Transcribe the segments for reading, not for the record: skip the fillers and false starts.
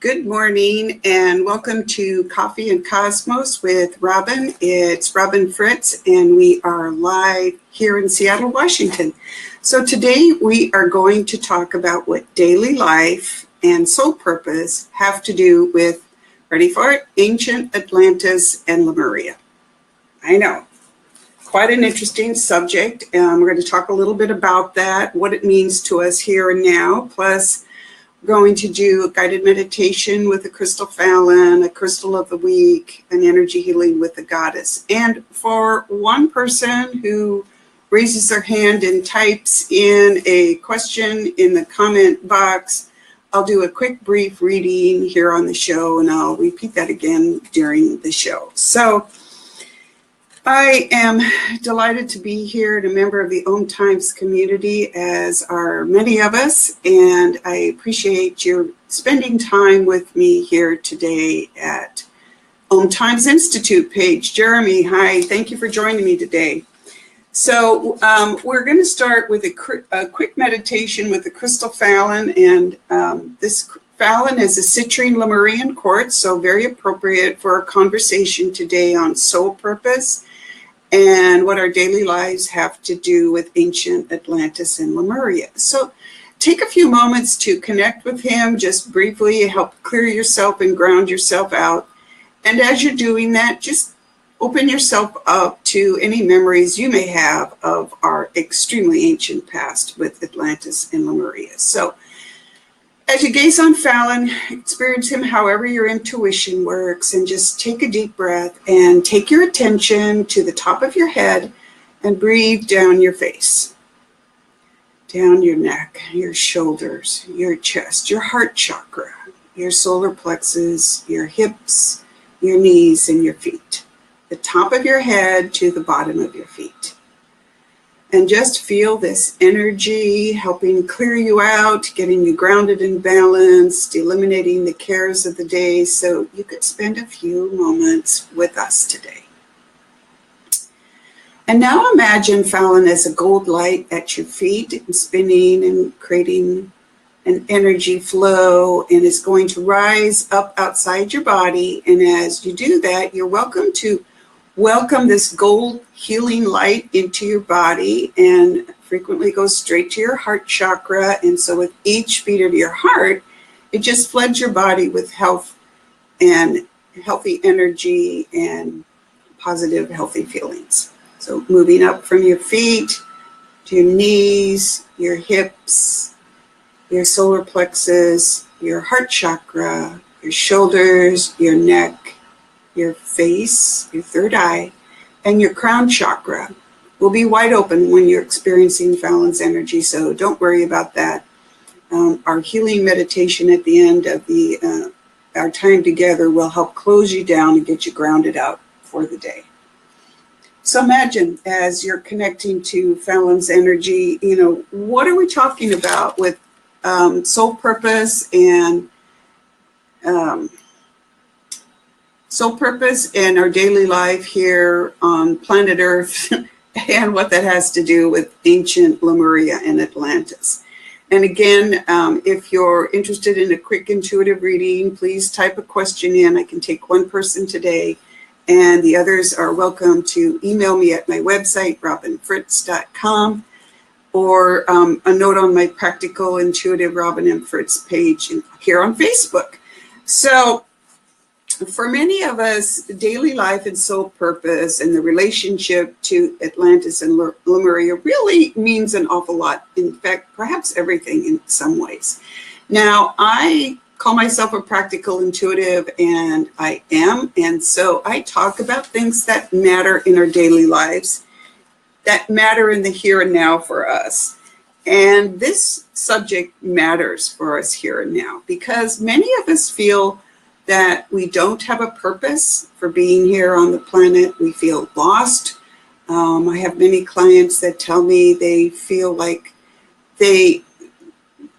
Good morning and welcome to Coffee and Cosmos with Robin. It's Robin Fritz and we are live here in Seattle, Washington. So today we are going to talk about what daily life and soul purpose have to do with, ready for it, ancient Atlantis and Lemuria. I know, quite an interesting subject. We're going to talk a little bit about that, what it means to us here and now, plus going to do a guided meditation with a crystal Fallon, a crystal of the week, an energy healing with the goddess. And for one person who raises their hand and types in a question in the comment box, I'll do a quick brief reading here on the show, and I'll repeat that again during the show. So I am delighted to be here and a member of the Om Times community, as are many of us, and I appreciate your spending time with me here today at Om Times Institute page. Jeremy, hi, thank you for joining me today. So we're going to start with a quick meditation with the crystal Fallon, and this Fallon is a citrine Lemurian quartz, so very appropriate for our conversation today on soul purpose and what our daily lives have to do with ancient Atlantis and Lemuria. So take a few moments to connect with him, just briefly, help clear yourself and ground yourself out. And as you're doing that, just open yourself up to any memories you may have of our extremely ancient past with Atlantis and Lemuria. So as you gaze on Fallon, experience him however your intuition works, and just take a deep breath and take your attention to the top of your head and breathe down your face, down your neck, your shoulders, your chest, your heart chakra, your solar plexus, your hips, your knees, and your feet, the top of your head to the bottom of your feet. And just feel this energy helping clear you out, getting you grounded and balanced, eliminating the cares of the day so you could spend a few moments with us today. And now imagine Fallon as a gold light at your feet and spinning and creating an energy flow, and it's going to rise up outside your body. And as you do that, you're welcome to welcome this gold healing light into your body, and frequently goes straight to your heart chakra. And so with each beat of your heart, it just floods your body with health and healthy energy and positive, healthy feelings. So moving up from your feet to your knees, your hips, your solar plexus, your heart chakra, your shoulders, your neck, your face, your third eye, and your crown chakra will be wide open when you're experiencing Fallon's energy, so don't worry about that. Our healing meditation at the end of our time together will help close you down and get you grounded out for the day. So imagine as you're connecting to Fallon's energy, what are we talking about with soul purpose and our daily life here on planet Earth and what that has to do with ancient Lemuria and Atlantis. And again, if you're interested in a quick intuitive reading, please type a question in. I can take one person today, and the others are welcome to email me at my website, robinfritz.com, or a note on my Practical Intuitive Robin M. Fritz page here on Facebook. So for many of us, daily life and soul purpose and the relationship to Atlantis and Lemuria really means an awful lot. In fact, perhaps everything in some ways. Now, I call myself a practical intuitive, and I am. And so I talk about things that matter in our daily lives, that matter in the here and now for us. And this subject matters for us here and now because many of us feel that we don't have a purpose for being here on the planet. We feel lost. I have many clients that tell me they feel like they're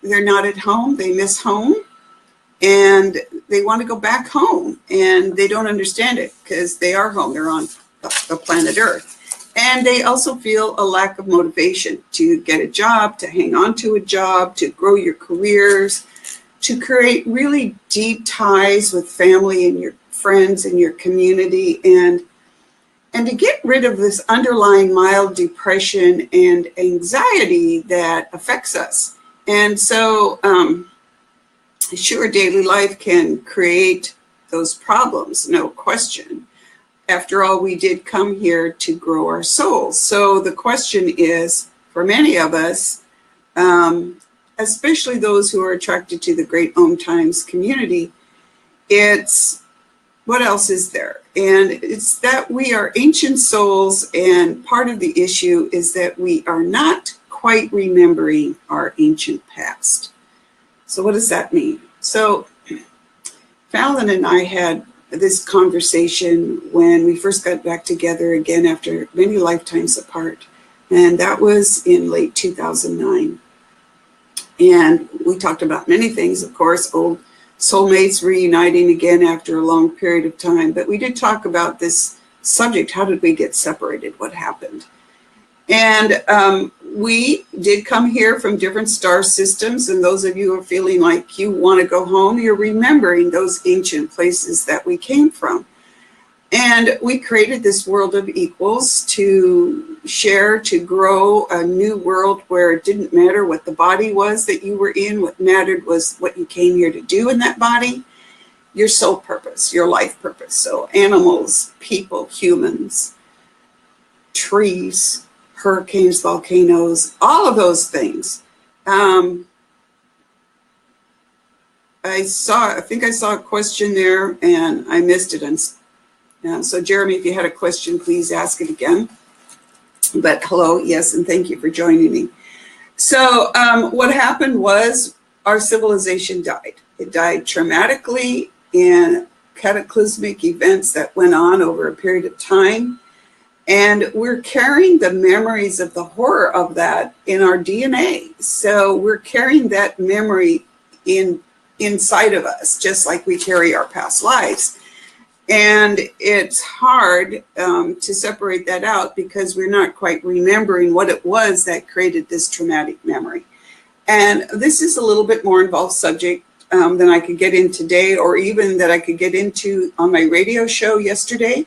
not at home, they miss home, and they want to go back home, and they don't understand it because they are home, they're on the planet Earth. And they also feel a lack of motivation to get a job, to hang on to a job, to grow your careers, to create really deep ties with family and your friends and your community, and to get rid of this underlying mild depression and anxiety that affects us. And so, sure, daily life can create those problems, no question. After all, we did come here to grow our souls. So the question is, for many of us, especially those who are attracted to the Great Om Times community, it's what else is there? And it's that we are ancient souls, and part of the issue is that we are not quite remembering our ancient past. So what does that mean? So Fallon and I had this conversation when we first got back together again after many lifetimes apart. And that was in late 2009. And we talked about many things, of course, old soulmates reuniting again after a long period of time. But we did talk about this subject. How did we get separated? What happened? And we did come here from different star systems. And those of you who are feeling like you want to go home, you're remembering those ancient places that we came from. And we created this world of equals to share, to grow a new world where it didn't matter what the body was that you were in. What mattered was what you came here to do in that body, your soul purpose, your life purpose. So animals, people, humans, trees, hurricanes, volcanoes, all of those things. I think I saw a question there and I missed it. So Jeremy, if you had a question, please ask it again. But hello, yes, and thank you for joining me. So what happened was our civilization died. It died traumatically in cataclysmic events that went on over a period of time. And we're carrying the memories of the horror of that in our DNA. So we're carrying that memory inside of us, just like we carry our past lives. And it's hard to separate that out because we're not quite remembering what it was that created this traumatic memory. And this is a little bit more involved subject than I could get in today, or even that I could get into on my radio show yesterday.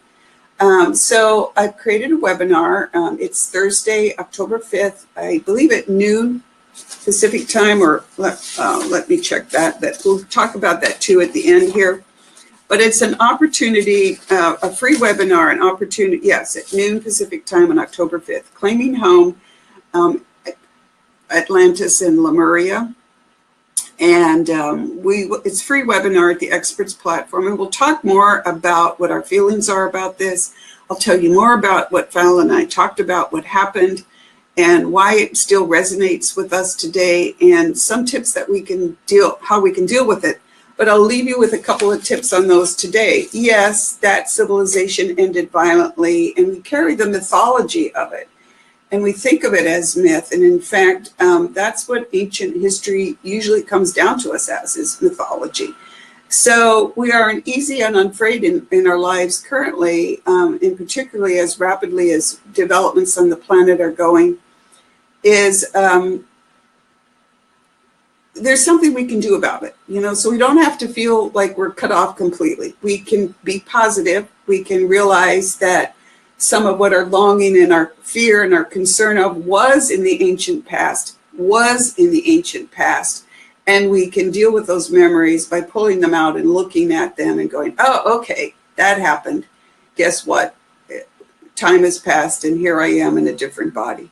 So I've created a webinar. It's Thursday, October 5th, I believe at noon Pacific time, or let me check that. But we'll talk about that too at the end here. But it's an opportunity, a free webinar, an opportunity, yes, at noon Pacific time on October 5th, Claiming Home, Atlantis and Lemuria. And it's a free webinar at the Experts platform. And we'll talk more about what our feelings are about this. I'll tell you more about what Fallon and I talked about, what happened, and why it still resonates with us today, and some tips that how we can deal with it. But I'll leave you with a couple of tips on those today. Yes, that civilization ended violently, and we carry the mythology of it. And we think of it as myth. And in fact, that's what ancient history usually comes down to us as, is mythology. So we are uneasy and unafraid in our lives currently, and particularly as rapidly as developments on the planet are going, is there's something we can do about it, so we don't have to feel like we're cut off completely. We can be positive. We can realize that some of what our longing and our fear and our concern of was in the ancient past, and we can deal with those memories by pulling them out and looking at them and going, oh, okay, that happened. Guess what? Time has passed and here I am in a different body.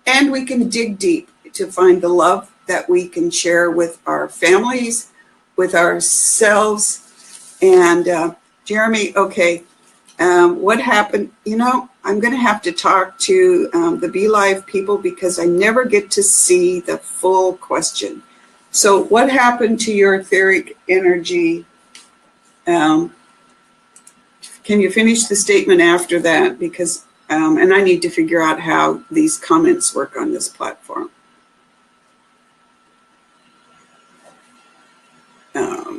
And we can dig deep to find the love that we can share with our families, with ourselves. And Jeremy, okay, what happened? I'm going to have to talk to the Be Live people because I never get to see the full question. So what happened to your etheric energy? Can you finish the statement after that? Because, and I need to figure out how these comments work on this platform.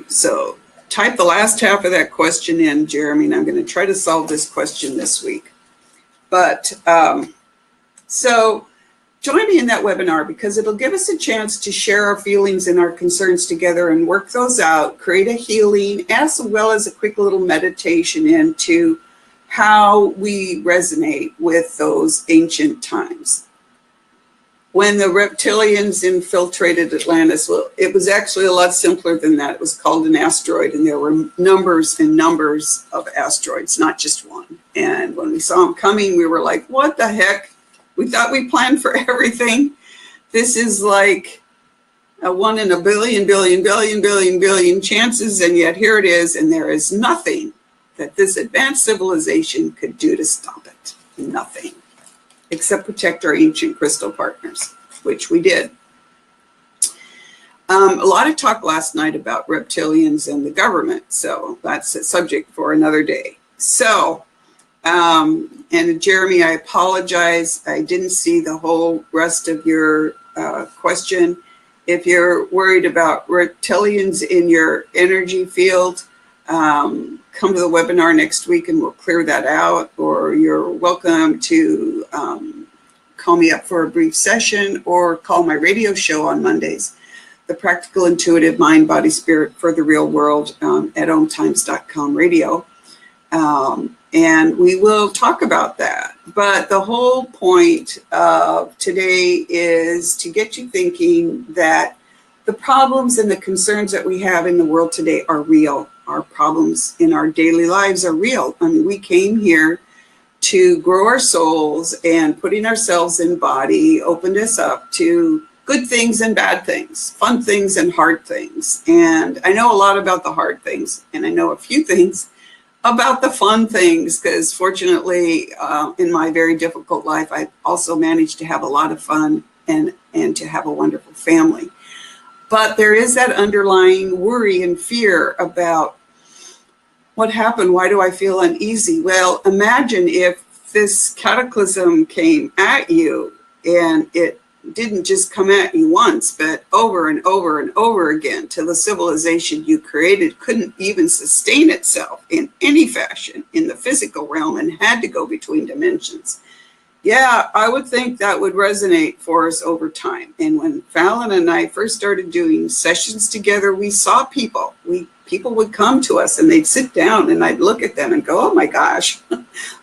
So type the last half of that question in, Jeremy, and I'm going to try to solve this question this week. But so join me in that webinar, because it'll give us a chance to share our feelings and our concerns together and work those out, create a healing, as well as a quick little meditation into how we resonate with those ancient times. When the reptilians infiltrated Atlantis, well, it was actually a lot simpler than that. It was called an asteroid, and there were numbers and numbers of asteroids, not just one. And when we saw them coming, we were like, what the heck? We thought we planned for everything. This is like a 1 in a billion chances, and yet here it is, and there is nothing that this advanced civilization could do to stop it. Nothing. Except protect our ancient crystal partners, which we did. A lot of talk last night about reptilians and the government, so that's a subject for another day. So, and Jeremy, I apologize. I didn't see the whole rest of your question. If you're worried about reptilians in your energy field, come to the webinar next week and we'll clear that out, or you're welcome to call me up for a brief session, or call my radio show on Mondays, The Practical Intuitive Mind, Body, Spirit for the Real World, at omtimes.com radio. And we will talk about that. But the whole point of today is to get you thinking that the problems and the concerns that we have in the world today are real. Our problems in our daily lives are real. I mean, we came here to grow our souls, and putting ourselves in body opened us up to good things and bad things, fun things and hard things. And I know a lot about the hard things, and I know a few things about the fun things, because fortunately, in my very difficult life, I also managed to have a lot of fun and to have a wonderful family. But there is that underlying worry and fear about what happened. Why do I feel uneasy? Well, imagine if this cataclysm came at you, and it didn't just come at you once, but over and over and over again, till the civilization you created couldn't even sustain itself in any fashion in the physical realm and had to go between dimensions. Yeah, I would think that would resonate for us over time. And when Fallon and I first started doing sessions together, we saw people. People would come to us and they'd sit down, and I'd look at them and go, oh my gosh,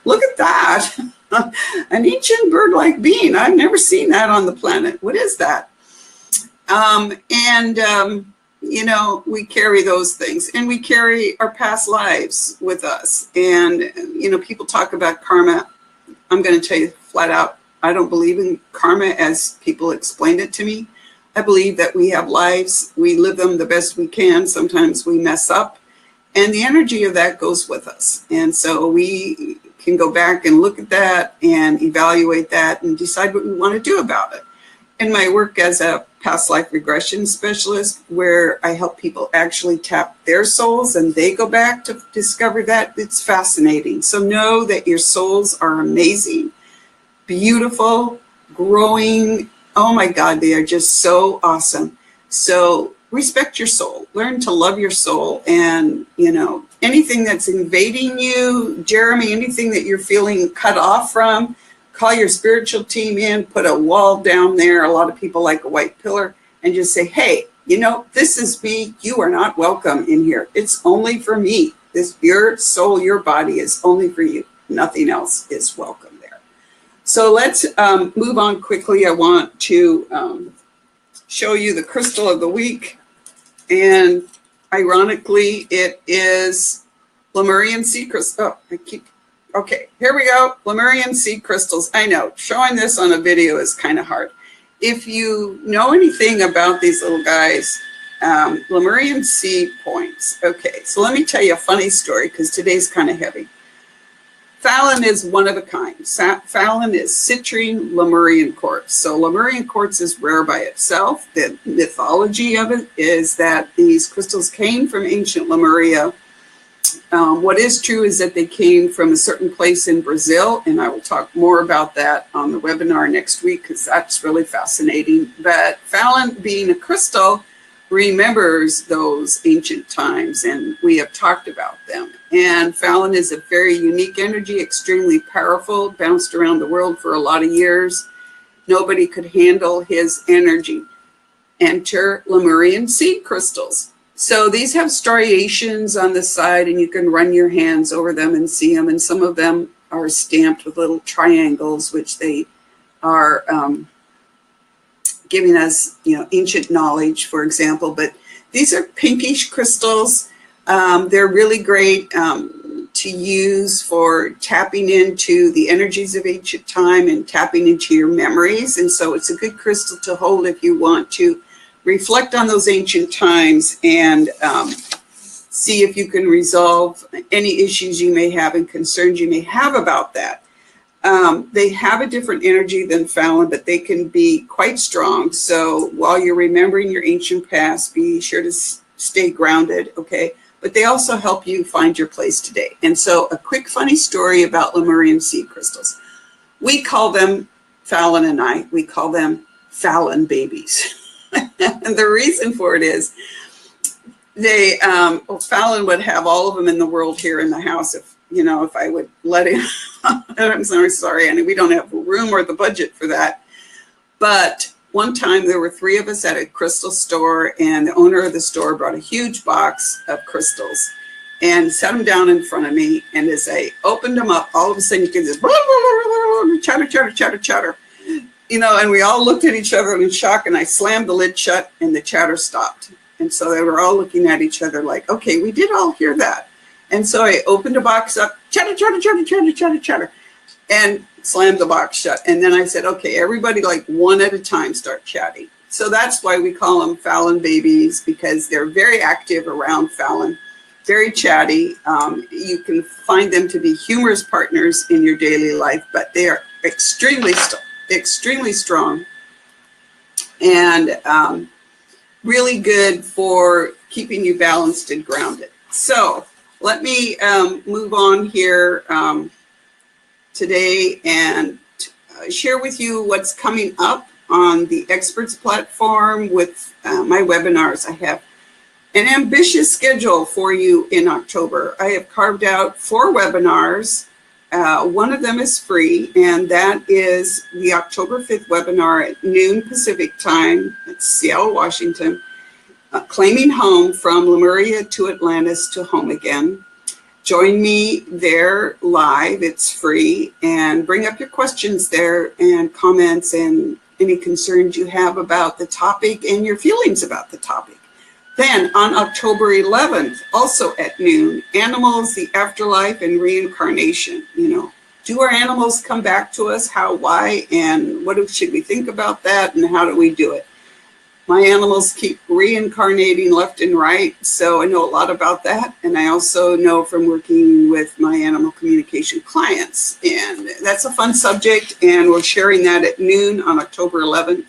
look at that. An ancient bird-like being. I've never seen that on the planet. What is that? You know, we carry those things, and we carry our past lives with us. And, you know, people talk about karma. I'm going to tell you flat out, I don't believe in karma as people explained it to me. I believe that we have lives. We live them the best we can. Sometimes we mess up, and the energy of that goes with us. And so we can go back and look at that and evaluate that and decide what we want to do about it. In my work as a past life regression specialist, where I help people actually tap their souls and they go back to discover that, it's fascinating. So know that your souls are amazing, beautiful, growing. Oh my God, they are just so awesome. So respect your soul, learn to love your soul, and, you know, anything that's invading you, Jeremy, anything that you're feeling cut off from, call your spiritual team in, put a wall down there. A lot of people like a white pillar, and just say, hey, you know, this is me. You are not welcome in here. It's only for me. Your soul, your body is only for you. Nothing else is welcome there. So let's move on quickly. I want to show you the crystal of the week. And ironically, it is Lemurian sea crystal. Oh, okay, here we go. Lemurian sea crystals. I know, showing this on a video is kind of hard. If you know anything about these little guys, Lemurian sea points. Okay, so let me tell you a funny story, because today's kind of heavy. Fallon is one of a kind. Fallon is citrine Lemurian quartz. So Lemurian quartz is rare by itself. The mythology of it is that these crystals came from ancient Lemuria. What is true is that they came from a certain place in Brazil, and I will talk more about that on the webinar next week, because that's really fascinating. But Fallon, being a crystal, remembers those ancient times, and we have talked about them. And Fallon is a very unique energy, extremely powerful, bounced around the world for a lot of years. nobody could handle his energy. Enter Lemurian seed crystals. So these have striations on the side, and you can run your hands over them and see them. And some of them are stamped with little triangles, which they are giving us, ancient knowledge, for example. But these are pinkish crystals. They're really great to use for tapping into the energies of ancient time and tapping into your memories. And so it's a good crystal to hold if you want to reflect on those ancient times and see if you can resolve any issues you may have and concerns you may have about that. They have a different energy than Fallon, but they can be quite strong. So while you're remembering your ancient past, be sure to stay grounded, okay? But they also help you find your place today. And so a quick funny story about Lemurian seed crystals. We call them, Fallon and I, we call them Fallon babies. And the reason for it is Fallon would have all of them in the world here in the house if I would let him. I'm sorry, Annie, we don't have the room or the budget for that. But one time there were 3 of us at a crystal store, and the owner of the store brought a huge box of crystals and set them down in front of me. And as I opened them up, all of a sudden you could just chatter, chatter, chatter, chatter. And we all looked at each other in shock, and I slammed the lid shut and the chatter stopped. And so they were all looking at each other like, okay, we did all hear that. And so I opened the box up, chatter, chatter, chatter, chatter, chatter, chatter, and slammed the box shut. And then I said, okay, everybody like one at a time start chatting. So that's why we call them Fallon babies, because they're very active around Fallon, very chatty. You can find them to be humorous partners in your daily life, but they are extremely strong and really good for keeping you balanced and grounded. So let me move on here today and share with you what's coming up on the Experts platform with my webinars. I have an ambitious schedule for you in October. I have carved out 4 webinars. One of them is free, and that is the October 5th webinar at noon Pacific time at Seattle, Washington, Claiming Home from Lemuria to Atlantis to Home Again. Join me there live, it's free, and bring up your questions there and comments and any concerns you have about the topic and your feelings about the topic. Then on October 11th, also at noon, Animals, the Afterlife, and Reincarnation. Do our animals come back to us? How, why, and what should we think about that, and how do we do it? My animals keep reincarnating left and right, so I know a lot about that. And I also know from working with my animal communication clients. And that's a fun subject, and we're sharing that at noon on October 11th.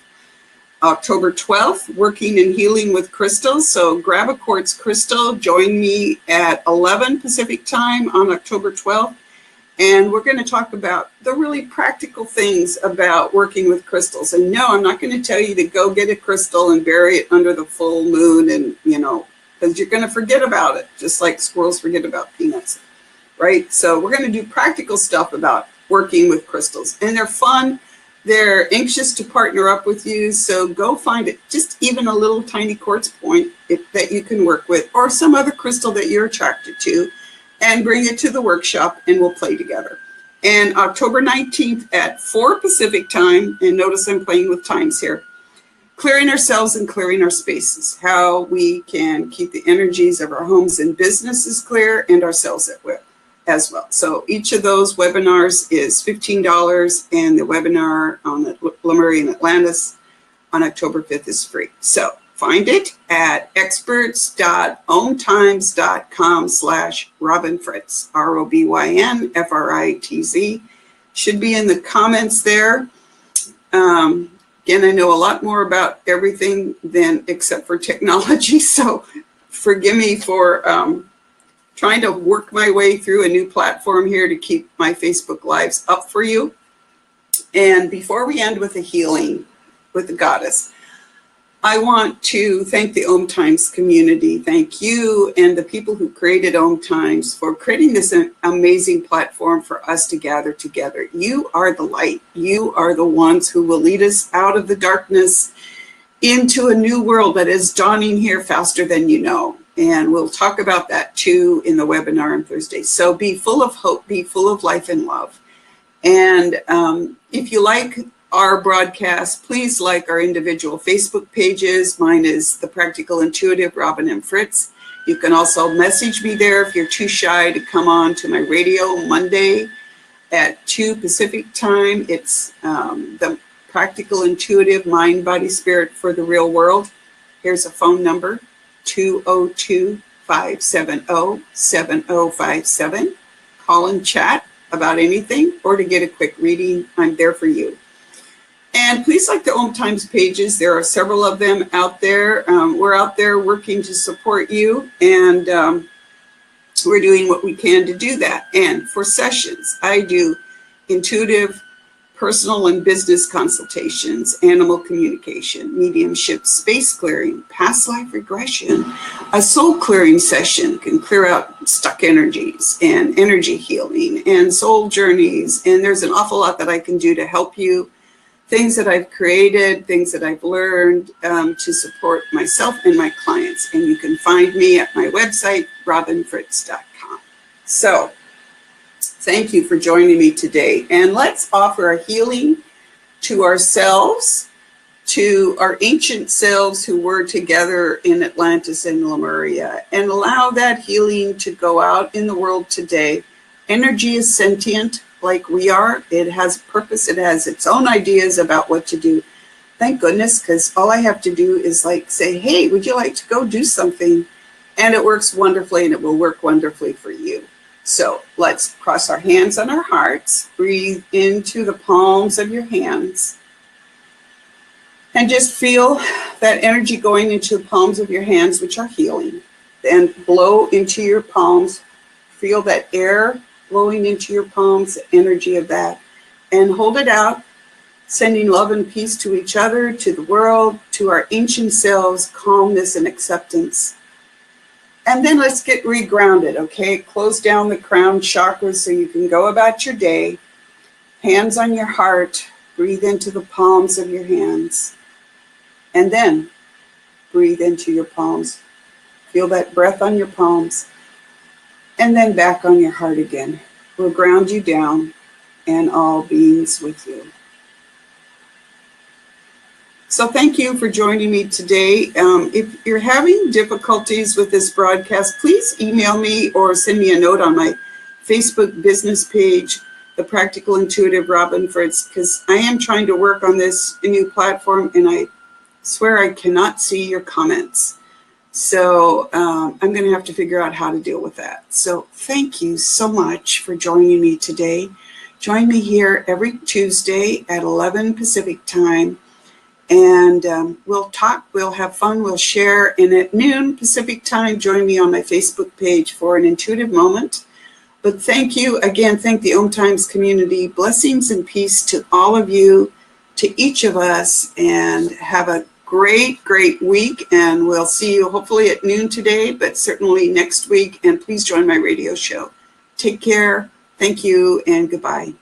October 12th, Working and Healing with Crystals. So grab a quartz crystal, join me at 11 Pacific time on October 12th. And we're going to talk about the really practical things about working with crystals. And no, I'm not going to tell you to go get a crystal and bury it under the full moon and, because you're going to forget about it, just like squirrels forget about peanuts, right? So we're going to do practical stuff about working with crystals. And they're fun. They're anxious to partner up with you. So go find it, just even a little tiny quartz point that you can work with, or some other crystal that you're attracted to, and bring it to the workshop, and we'll play together. And October 19th at 4 Pacific time, and notice I'm playing with times here, Clearing Ourselves and Clearing Our Spaces, how we can keep the energies of our homes and businesses clear and ourselves as well. So each of those webinars is $15, and the webinar on the Lemuria and Atlantis on October 5th is free. So find it at experts.ometimes.com/RobinFritz, ROBYNFRITZ. Should be in the comments there. Again, I know a lot more about everything except for technology, so forgive me for trying to work my way through a new platform here to keep my Facebook Lives up for you. And before we end with a healing with the goddess, I want to thank the Om Times community. Thank you and the people who created Om Times for creating this amazing platform for us to gather together. You are the light. You are the ones who will lead us out of the darkness into a new world that is dawning here faster than you know. And we'll talk about that too in the webinar on Thursday. So be full of hope, be full of life and love. And if you like our broadcast, please like our individual Facebook pages. Mine is The Practical Intuitive, Robin and Fritz. You can also message me there if you're too shy to come on to my radio Monday at 2 Pacific time. It's The Practical Intuitive, Mind, Body, Spirit for the Real World. Here's a phone number, 202-570-7057. Call and chat about anything or to get a quick reading. I'm there for you. And please like the Om Times pages. There are several of them out there. We're out there working to support you, and we're doing what we can to do that. And for sessions, I do intuitive, personal and business consultations, animal communication, mediumship, space clearing, past life regression, a soul clearing session can clear out stuck energies, and energy healing and soul journeys. And there's an awful lot that I can do to help you. Things that I've created, things that I've learned to support myself and my clients. And you can find me at my website, robinfritz.com. So thank you for joining me today. And let's offer a healing to ourselves, to our ancient selves who were together in Atlantis and Lemuria, and allow that healing to go out in the world today. Energy is sentient. Like we are, it has a purpose, it has its own ideas about what to do. Thank goodness, because all I have to do is like say, hey, would you like to go do something? And it works wonderfully, and it will work wonderfully for you. So let's cross our hands on our hearts, breathe into the palms of your hands, and just feel that energy going into the palms of your hands, which are healing. Then blow into your palms, feel that air blowing into your palms, the energy of that, and hold it out, sending love and peace to each other, to the world, to our ancient selves, calmness and acceptance. And then let's get regrounded, okay? Close down the crown chakra so you can go about your day. Hands on your heart, breathe into the palms of your hands. And then breathe into your palms. Feel that breath on your palms. And then back on your heart again. We'll ground you down and all beings with you. So thank you for joining me today. If you're having difficulties with this broadcast, please email me or send me a note on my Facebook business page, The Practical Intuitive Robin Fritz, because I am trying to work on this new platform, and I swear I cannot see your comments. So I'm going to have to figure out how to deal with that. So thank you so much for joining me today. Join me here every Tuesday at 11 Pacific time. And we'll talk, we'll have fun, we'll share. And at noon Pacific time, join me on my Facebook page for an intuitive moment. But thank you again. Thank the Om Times community. Blessings and peace to all of you, to each of us, and have a great week, and we'll see you hopefully at noon today, but certainly next week. And please join my radio show. Take care. Thank you and goodbye.